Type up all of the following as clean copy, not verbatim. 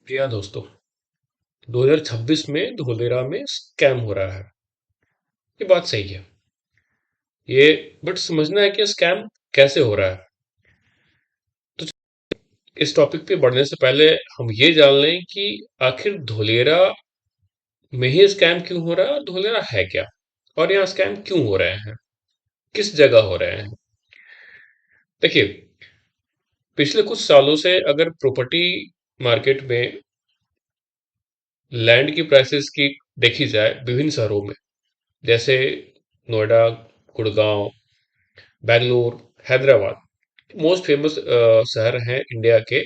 या दोस्तों, 2026 में धोलेरा में स्कैम हो रहा है। ये बात सही है। ये बट समझना है कि स्कैम कैसे हो रहा है। तो इस टॉपिक पे बढ़ने से पहले हम ये जान लें कि आखिर धोलेरा में ही स्कैम क्यों हो रहा है और धोलेरा है क्या, और यहाँ स्कैम क्यों हो रहे हैं, किस जगह हो रहे हैं। देखिए, पिछले कुछ सालों से अगर प्रॉपर्टी मार्केट में लैंड की प्राइसेस की देखी जाए विभिन्न शहरों में, जैसे नोएडा, गुड़गांव, बैंगलोर, हैदराबाद मोस्ट फेमस शहर हैं इंडिया के।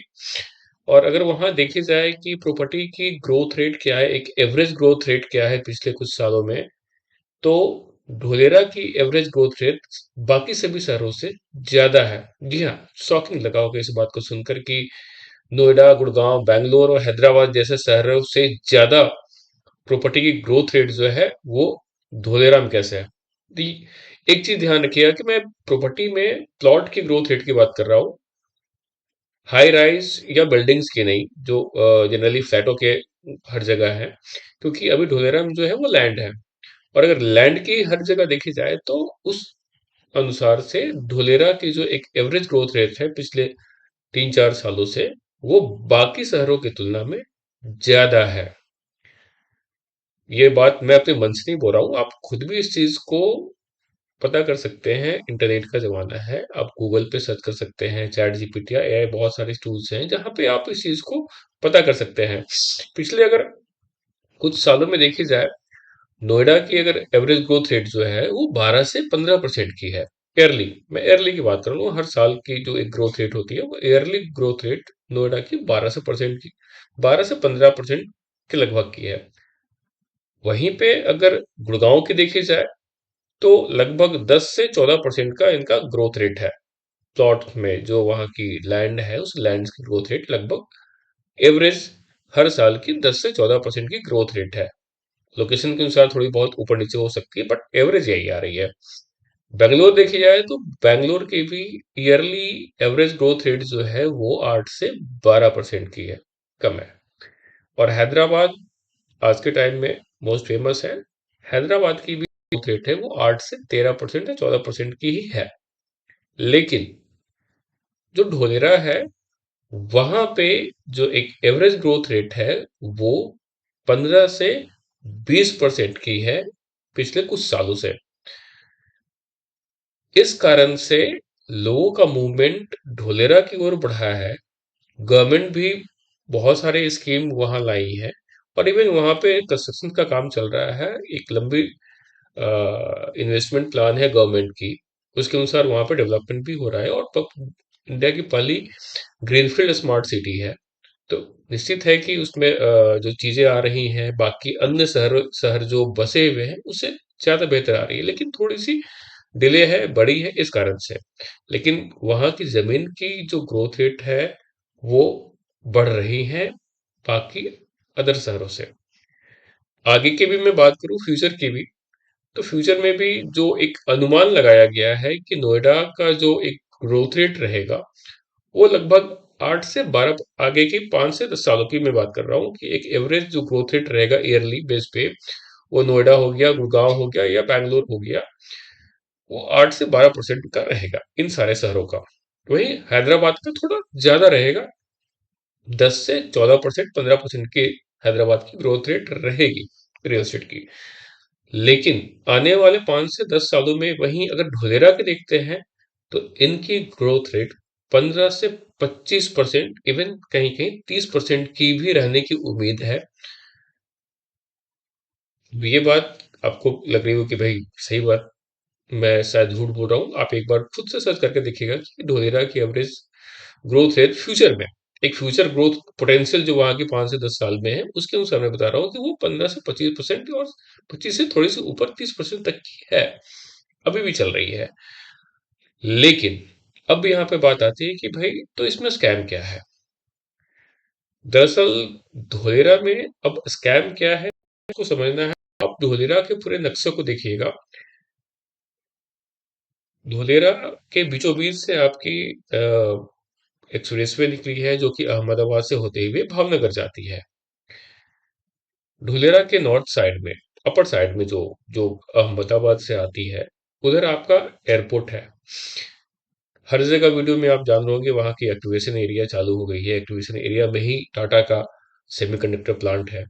और अगर वहाँ देखी जाए कि प्रॉपर्टी की ग्रोथ रेट क्या है, एक एवरेज ग्रोथ रेट क्या है पिछले कुछ सालों में, तो धोलेरा की एवरेज ग्रोथ रेट बाकी सभी शहरों से ज्यादा है। जी हाँ, शॉकिंग लगा होगा इस बात को सुनकर कि नोएडा, गुड़गांव, बैंगलोर और हैदराबाद जैसे शहरों से ज्यादा प्रॉपर्टी की ग्रोथ रेट जो है वो धोलेरा में कैसे है। तो एक चीज ध्यान रखिएगा कि मैं प्रॉपर्टी में प्लॉट की ग्रोथ रेट की बात कर रहा हूँ, हाई राइज या बिल्डिंग्स की नहीं, जो जनरली फ्लैटों के हर जगह है। क्योंकि अभी धोलेरा में जो है वो लैंड है, और अगर लैंड की हर जगह देखी जाए तो उस अनुसार से धोलेरा की जो एक एवरेज ग्रोथ रेट है पिछले 3-4 सालों से, वो बाकी शहरों की तुलना में ज्यादा है। ये बात मैं अपने मन से नहीं बोल रहा हूँ, आप खुद भी इस चीज को पता कर सकते हैं। इंटरनेट का जमाना है, आप गूगल पे सर्च कर सकते हैं, चैट जीपीटी या एआई, बहुत सारे टूल्स हैं जहां पे आप इस चीज को पता कर सकते हैं। पिछले अगर कुछ सालों में देखी जाए, नोएडा की अगर एवरेज ग्रोथ रेट जो है वो 12 से 15% की है। ईयरली, मैं ईयरली की बात कर रहा हूँ, हर साल की जो एक ग्रोथ रेट होती है वो ईयरली ग्रोथ रेट नोएडा की 12 से 15% की, 12 से 15% के लगभग की है। वहीं पे अगर गुड़गांव की देखी जाए तो लगभग 10 से 14% का इनका ग्रोथ रेट है। प्लॉट में जो वहाँ की लैंड है, उस लैंड की ग्रोथ रेट लगभग एवरेज हर साल की 10 से 14% की ग्रोथ रेट है। लोकेशन के अनुसार थोड़ी बहुत ऊपर नीचे हो सकती है, बट एवरेज यही आ रही है। बेंगलोर देखी जाए तो बेंगलोर की भी ईयरली एवरेज ग्रोथ रेट जो है वो 8 से 12% की है, कम है। और हैदराबाद आज के टाइम में मोस्ट फेमस है। हैदराबाद की भी ग्रोथ रेट है वो 8 से 13% या 14% की ही है। लेकिन जो ढोलेरा है, वहां पे जो एक एवरेज ग्रोथ रेट है वो 15 से 20% की है पिछले कुछ सालों से। इस कारण से लोगों का मूवमेंट ढोलेरा की ओर बढ़ा है। गवर्नमेंट भी बहुत सारे स्कीम वहां लाई है, और इवन वहां पे कंस्ट्रक्शन का काम चल रहा है। एक लंबी इन्वेस्टमेंट प्लान है गवर्नमेंट की, उसके अनुसार वहां पे डेवलपमेंट भी हो रहा है। और इंडिया की पहली ग्रीनफील्ड स्मार्ट सिटी है। तो निश्चित है कि उसमें जो चीजें आ रही हैं बाकी अन्य शहर शहर जो बसे हुए हैं उससे ज्यादा बेहतर आ रही है, लेकिन थोड़ी सी डिले है, बड़ी है इस कारण से। लेकिन वहां की जमीन की जो ग्रोथ रेट है वो बढ़ रही है बाकी अदर शहरों से। आगे की भी मैं बात करूं, फ्यूचर की भी, तो फ्यूचर में भी जो एक अनुमान लगाया गया है कि नोएडा का जो एक ग्रोथ रेट रहेगा वो लगभग 8 से 12, आगे की 5 से 10 सालों की मैं बात कर रहा हूँ, कि एक एवरेज जो ग्रोथ रेट रहेगा ईयरली बेस पे, वो नोएडा हो गया, गुड़गांव हो गया या बैंगलोर हो गया, वो 8 से 12% का रहेगा इन सारे शहरों का। वहीं हैदराबाद का थोड़ा ज्यादा रहेगा, 10 से 14%, 15% की हैदराबाद की ग्रोथ रेट रहेगी रियल एस्टेट की। लेकिन आने वाले 5 से 10 सालों में वहीं अगर ढोलेरा के देखते हैं तो इनकी ग्रोथ रेट 15 से 25%, इवन कहीं कहीं 30% की भी रहने की उम्मीद है। ये बात आपको लग रही हो कि भाई सही बात, मैं शायद झूठ बोल रहा हूँ, आप एक बार खुद से सर्च करके देखिएगा कि ढोलेरा की एवरेज ग्रोथ रेट फ्यूचर में, एक फ्यूचर ग्रोथ पोटेंशियल जो वहां की 5 से 10 साल में है, उसके अनुसार मैं बता रहा हूँ कि वो 15 से 25% और 25 से थोड़ी सी ऊपर 30% तक की है, अभी भी चल रही है। लेकिन अब यहाँ पे बात आती है कि भाई तो इसमें स्कैम क्या है। दरअसल धोलेरा में अब स्कैम क्या है को समझना है। आप धोलेरा के पूरे नक्शे को देखिएगा। धोलेरा के बीचों बीच से आपकी एक्सप्रेसवे निकली है जो कि अहमदाबाद से होते हुए भावनगर जाती है। ढुलेरा के नॉर्थ साइड में, अपर साइड में, जो जो अहमदाबाद से आती है, उधर आपका एयरपोर्ट है। हर जगह वीडियो में आप जान रहे होंगे वहाँ की एक्टिवेशन एरिया चालू हो गई है। एक्टिवेशन एरिया में ही टाटा का सेमीकंडक्टर प्लांट है।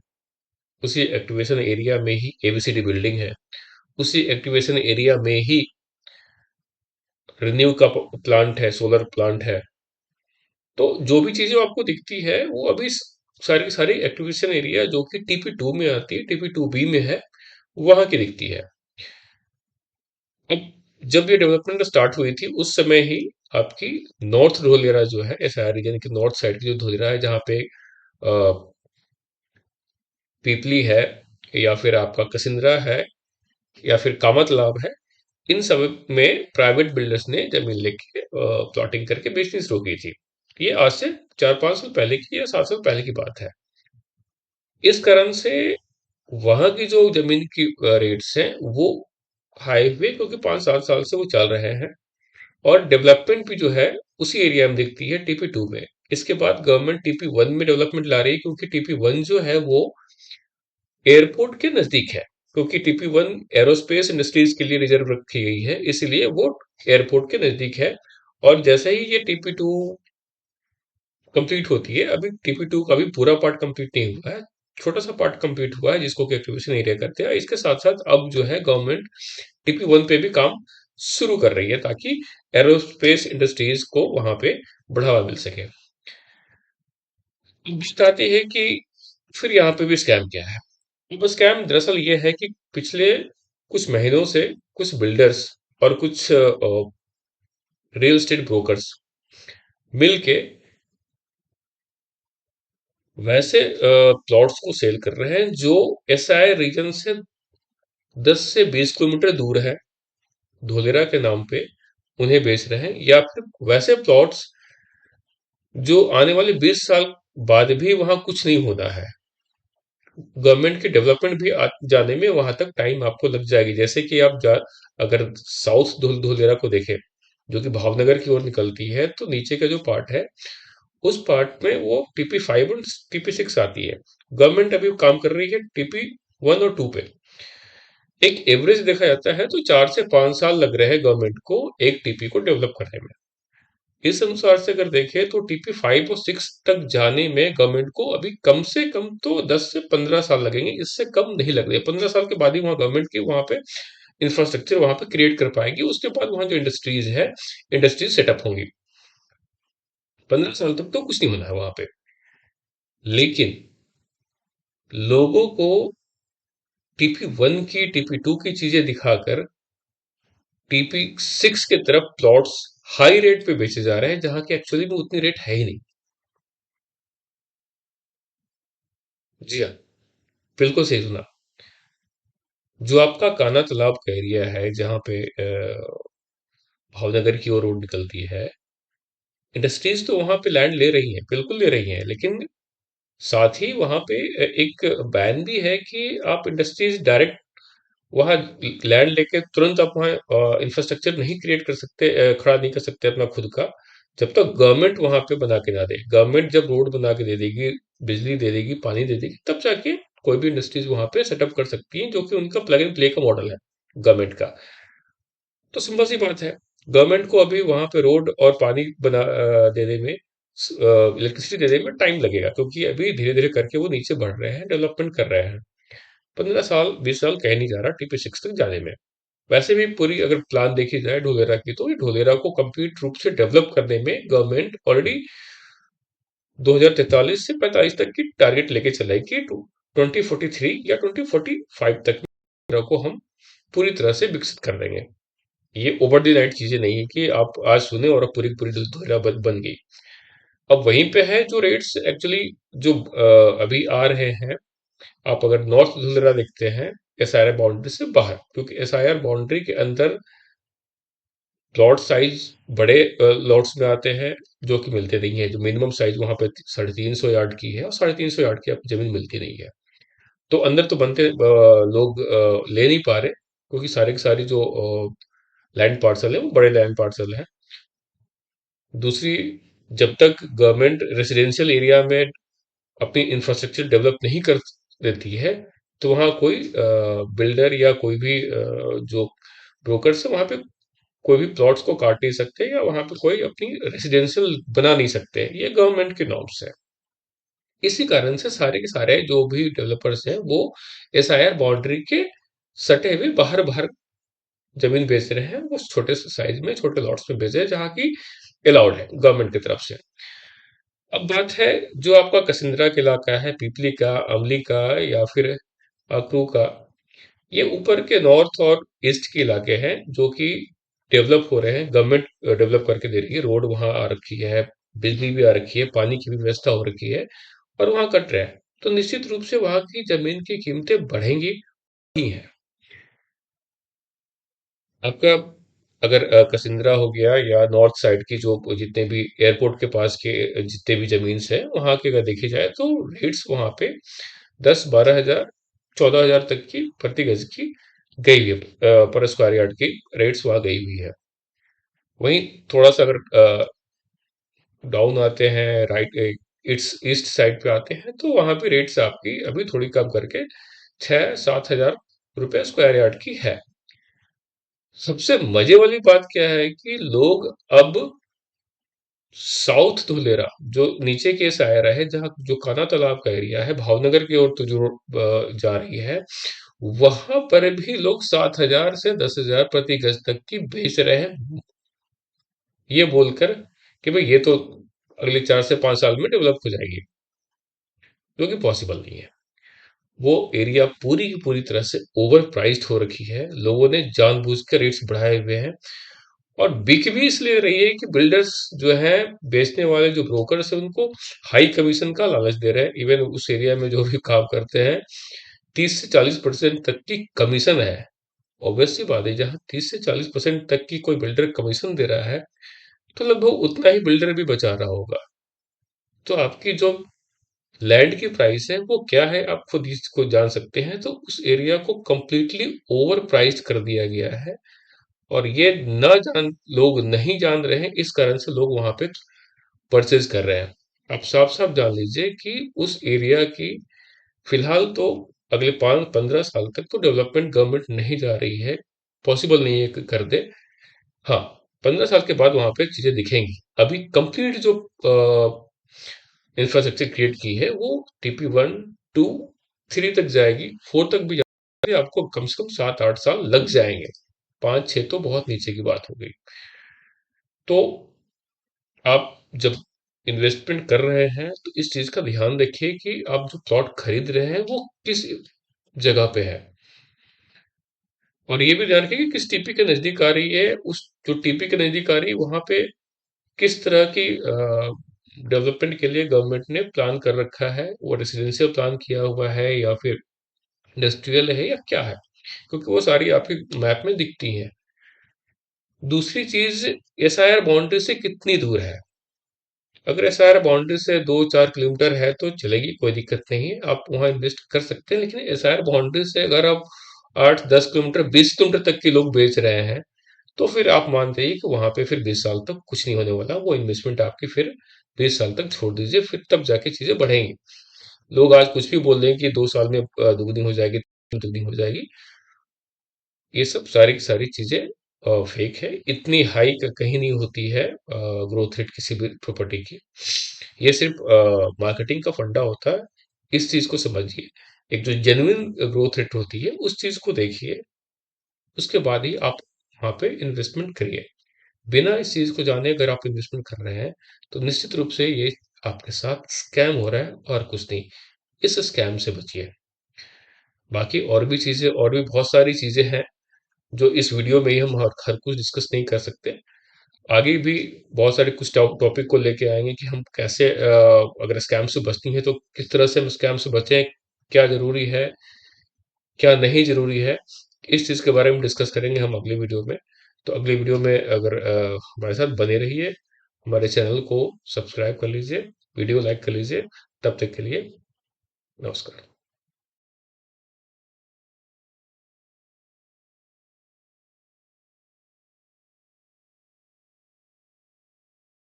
उसी एक्टिवेशन एरिया में ही एबीसीडी बिल्डिंग है। उसी एक्टिवेशन एरिया में ही रिन्यू का प्लांट है, सोलर प्लांट है। तो जो भी चीजें आपको दिखती है वो अभी सारी की सारी एक्टिवेशन एरिया जो कि टीपी 2 में आती है, टीपी 2 बी में है, वहां की दिखती है। अब जब ये डेवलपमेंट स्टार्ट हुई थी उस समय ही आपकी नॉर्थ धोलेरा जो है, एसआई रीजन की नॉर्थ साइड की जो धोलेरा है, जहाँ पे पीपली है, या फिर आपका कसिंद्रा है, या फिर कामतलाब है, इन सब में प्राइवेट बिल्डर्स ने जमीन लेके प्लॉटिंग करके बेचनी शुरू की थी। ये आज से 4-5 साल पहले की या 7 साल पहले की बात है। इस कारण से वहां की जो जमीन की रेट्स हैं वो हाई हुए, क्योंकि 5-7 साल से वो चल रहे हैं। और डेवलपमेंट भी जो है उसी एरिया में दिखती है, टीपी 2 में। इसके बाद गवर्नमेंट टीपी 1 में डेवलपमेंट ला रही है, क्योंकि टीपी 1 जो है वो एयरपोर्ट के नजदीक है। क्योंकि टीपी 1 एरोस्पेस इंडस्ट्रीज के लिए रिजर्व रखी गई है, इसलिए वो एयरपोर्ट के नजदीक है। और जैसे ही ये टीपी 2 कंप्लीट होती है, अभी टीपी 2 का भी पूरा पार्ट कंप्लीट नहीं हुआ है, छोटा सा पार्ट कंप्लीट हुआ है जिसको कि एक्टिवेशन एरिया करते हैं। इसके साथ साथ अब जो है गवर्नमेंट टीपी 1 पे भी काम शुरू कर रही है, ताकि एरोस्पेस इंडस्ट्रीज को वहां पे बढ़ावा मिल सके। अब बात आती है कि फिर यहाँ पे भी स्कैम क्या है। अब स्कैम दरअसल ये है कि पिछले कुछ महीनों से कुछ बिल्डर्स और कुछ रियल एस्टेट ब्रोकर्स मिलके वैसे प्लॉट्स को सेल कर रहे हैं जो एसआई रीजन से 10 से 20 किलोमीटर दूर है, धोलेरा के नाम पे उन्हें बेच रहे हैं। या फिर वैसे प्लॉट्स जो आने वाले 20 साल बाद भी वहां कुछ नहीं होना है, गवर्नमेंट की डेवलपमेंट भी जाने में वहां तक टाइम आपको लग जाएगी। जैसे कि आप अगर साउथ धुलेरा को देखें, जो कि भावनगर की ओर निकलती है, तो नीचे का जो पार्ट है उस पार्ट में वो टीपी 5 और टीपी 6 आती है। गवर्नमेंट अभी काम कर रही है टीपी 1 और 2 पे। एक एवरेज देखा जाता है तो 4 से 5 साल लग रहे हैं गवर्नमेंट को एक टीपी को डेवलप करने में। इस अनुसार से अगर देखें तो टीपी 5 और 6 तक जाने में गवर्नमेंट को अभी कम से कम तो 10 से 15 साल लगेंगे, इससे कम नहीं लग रहे। 15 साल के बाद ही वहां गवर्नमेंट की वहां पे इंफ्रास्ट्रक्चर वहां पे क्रिएट कर पाएगी। उसके बाद वहां जो इंडस्ट्रीज है, इंडस्ट्रीज सेटअप होंगी। 15 साल तक तो कुछ नहीं होना है वहां पे। लेकिन लोगों को टीपी 1 की, टीपी 2 की चीजें दिखाकर टीपी 6 के तरफ प्लॉट्स हाई रेट पे बेचे जा रहे हैं, जहां की एक्चुअली में उतनी रेट है ही नहीं। जी हाँ, बिल्कुल सही सुना। जो आपका कान्हा तालाब का एरिया है, जहाँ पे भावनगर की ओर रोड निकलती है, इंडस्ट्रीज तो वहां पे लैंड ले रही हैं, बिल्कुल ले रही हैं। लेकिन साथ ही वहां पे एक बैन भी है कि आप इंडस्ट्रीज डायरेक्ट वहां लैंड लेके तुरंत आप वहां इंफ्रास्ट्रक्चर नहीं क्रिएट कर सकते, खड़ा नहीं कर सकते अपना खुद का, जब तक गवर्नमेंट वहां पे बना के ना दे। गवर्नमेंट जब रोड बना के दे देगी, बिजली दे देगी, पानी दे देगी, तब जाके कोई भी इंडस्ट्रीज वहां पे सेटअप कर सकती हैं, जो कि उनका प्लग एंड प्ले का मॉडल है गवर्नमेंट का। तो सिंपल सी बात है, गवर्नमेंट को अभी वहां पे रोड और पानी देने में, इलेक्ट्रिसिटी देने में टाइम लगेगा, क्योंकि अभी धीरे धीरे करके वो नीचे बढ़ रहे हैं, डेवलपमेंट कर रहे हैं। 15 साल 20 साल कह नहीं जा रहा टीपी 6 तक जाने में। वैसे भी पूरी अगर प्लान देखी जाए ढोलेरा की, तो ये ढोलेरा को कंप्लीट रूप से डेवलप करने में गवर्नमेंट ऑलरेडी 2043 से 45 तक की टारगेट लेके चलेगी। 2043 या 2045 तक ढोलेरा को हम पूरी तरह से विकसित कर देंगे। ये ओवर द नाइट चीजें नहीं है कि आप आज सुने और अब पूरी पूरी ढोलेरा बन गई। अब वहीं पे है जो रेट्स एक्चुअली जो अभी आ रहे हैं। आप अगर नॉर्थ धुलेरा देखते हैं एसआईआर बाउंड्री से बाहर, क्योंकि एसआईआर बाउंड्री के अंदर लॉट साइज बड़े लॉट्स में आते हैं, जो कि मिलते नहीं है। जो मिनिमम साइज वहां पे 350 यार्ड की है, और 350 यार्ड की आपको जमीन मिलती नहीं है। तो अंदर तो बनते लोग ले नहीं पा रहे, क्योंकि सारे की सारी जो लैंड पार्सल है वो बड़े लैंड पार्सल है। दूसरी जब तक गवर्नमेंट रेसिडेंशियल एरिया में अपनी इंफ्रास्ट्रक्चर डेवलप नहीं कर देती है, तो वहाँ कोई बिल्डर या कोई भी जो ब्रोकर्स है वहाँ पे कोई भी प्लॉट्स को काट नहीं सकते या वहाँ पे कोई अपनी रेसिडेंशियल बना नहीं सकते। ये गवर्नमेंट के नॉर्म्स है। इसी कारण से सारे के सारे जो भी डेवलपर्स हैं वो एसआईआर बाउंड्री के सटे हुए बाहर बाहर जमीन बेच रहे हैं। वो छोटे से साइज में छोटे लॉट्स में बेच रहे हैं जहाँ की अलाउड है गवर्नमेंट की तरफ से। अब बात है जो आपका कसिंद्रा का इलाका है, पीपली का, अमली का या फिर अकरू का, ये ऊपर के नॉर्थ और ईस्ट के इलाके हैं जो कि डेवलप हो रहे हैं। गवर्नमेंट डेवलप करके दे रही है, रोड वहां आ रखी है, बिजली भी आ रखी है, पानी की भी व्यवस्था हो रखी है और वहां कट रहा है, तो निश्चित रूप से वहां की जमीन की कीमतें बढ़ेंगी ही हैं। आपका अगर कसिंद्रा हो गया या नॉर्थ साइड की जो जितने भी एयरपोर्ट के पास के जितने भी जमीन है वहां के अगर देखी जाए तो रेट्स वहां पे 10-12 हजार 14 हजार तक की प्रति गज की गई हुई है, पर स्क्वायर यार्ड की रेट्स वहां गई हुई है। वहीं थोड़ा सा अगर डाउन आते हैं, राइट ईस्ट ईस्ट साइड पे आते हैं, तो वहां पे रेट्स आपकी अभी थोड़ी कम करके 6-7 हजार रुपए स्क्वायर यार्ड की है। सबसे मजे वाली बात क्या है कि लोग अब साउथ धुलेरा जो नीचे के सायरा है, जहाँ जो काना तालाब का एरिया है भावनगर की ओर तो जो जा रही है, वहां पर भी लोग 7 हजार से 10 हजार प्रति गज तक की बेच रहे हैं, ये बोलकर कि भाई ये तो अगले 4 से 5 साल में डेवलप हो जाएगी, जो कि पॉसिबल नहीं है। वो एरिया पूरी की पूरी तरह से ओवर प्राइस्ड हो रखी है, लोगों ने जानबूझकर रेट्स बढ़ाए हुए हैं और बिक भी इसलिए रही है कि बिल्डर्स जो है, बेचने वाले जो ब्रोकर्स हैं उनको हाई कमीशन का लालच दे रहे हैं। इवन उस एरिया में जो भी काम करते हैं 30 से 40% तक की कमीशन है। ऑब्वियस सी बात है, जहां 30 से 40% तक की कोई बिल्डर कमीशन दे रहा है तो लगभग उतना ही बिल्डर भी बचा रहा होगा। तो आपकी जो लैंड की प्राइस है वो क्या है आप खुद इसको जान सकते हैं। तो उस एरिया को कंप्लीटली ओवर प्राइस्ड कर दिया गया है और ये न जान लोग नहीं जान रहे हैं, इस कारण से लोग वहां पे परचेज कर रहे हैं। आप साफ साफ जान लीजिए कि उस एरिया की फिलहाल तो अगले 5-15 साल तक तो डेवलपमेंट गवर्नमेंट नहीं जा रही है, पॉसिबल नहीं है कि कर दे। हाँ, 15 साल के बाद वहां पे चीजें दिखेंगी। अभी कंप्लीट जो इंफ्रास्ट्रक्चर क्रिएट की है वो TP1, 2, 3 तक जाएगी, 4 तक भी जाएगी, आपको कम से कम 7-8 साल लग जाएंगे। 5-6 तो बहुत नीचे की बात हो गई। तो आप जब इन्वेस्टमेंट कर रहे हैं तो इस चीज का ध्यान रखिए कि आप जो प्लॉट खरीद रहे हैं वो किस जगह पे है, और ये भी ध्यान रखिए कि किस टीपी के नजदीक आ रही है। उस जो टीपी के नजदीक आ रही है वहां पे किस तरह की डेवलपमेंट के लिए गवर्नमेंट ने प्लान कर रखा है, वो रेसिडेंशियल प्लान किया हुआ है या फिर इंडस्ट्रियल है या क्या है, क्योंकि वो सारी आपकी मैप में दिखती हैं। दूसरी चीज, एसआईआर बाउंड्री से कितनी दूर है। अगर एसआईआर बाउंड्री से 2-4 किलोमीटर है तो चलेगी, कोई दिक्कत नहीं है, आप वहां इन्वेस्ट कर सकते हैं। लेकिन एसआईआर बाउंड्री से अगर आप 8-10 किलोमीटर 20 किलोमीटर तक के लोग बेच रहे हैं तो फिर आप मान जाइए कि वहां पे फिर 20 साल तक कुछ नहीं होने वाला। वो इन्वेस्टमेंट आपकी फिर 20 साल तक छोड़ दीजिए, फिर तब जाके चीजें बढ़ेंगी। लोग आज कुछ भी बोल रहे हैं कि 2 साल में दुगनी हो जाएगी, दुगनी हो जाएगी, ये सब सारी की सारी चीजें फेक है। इतनी हाई कहीं नहीं होती है ग्रोथ रेट किसी भी प्रॉपर्टी की। ये सिर्फ मार्केटिंग का फंडा होता है, इस चीज को समझिए। एक जो जेन्युइन ग्रोथ रेट होती है उस चीज को देखिए, उसके बाद ही आप वहां पे इन्वेस्टमेंट करिए। बिना इस चीज को जाने अगर आप इन्वेस्टमेंट कर रहे हैं तो निश्चित रूप से ये आपके साथ स्कैम हो रहा है और कुछ नहीं। इस स्कैम से बचिए। बाकी और भी चीजें, और भी बहुत सारी चीजें हैं जो इस वीडियो में ही हम हर कुछ डिस्कस नहीं कर सकते। आगे भी बहुत सारे कुछ टॉपिक को लेके आएंगे कि हम कैसे अगर स्कैम से बचनी है तो किस तरह से हम स्कैम से बचें, क्या जरूरी है, क्या नहीं जरूरी है, इस चीज के बारे में डिस्कस करेंगे हम अगले वीडियो में। तो अगले वीडियो में अगर हमारे साथ बने रहिए, हमारे चैनल को सब्सक्राइब कर लीजिए, वीडियो लाइक कर लीजिए। तब तक के लिए नमस्कार।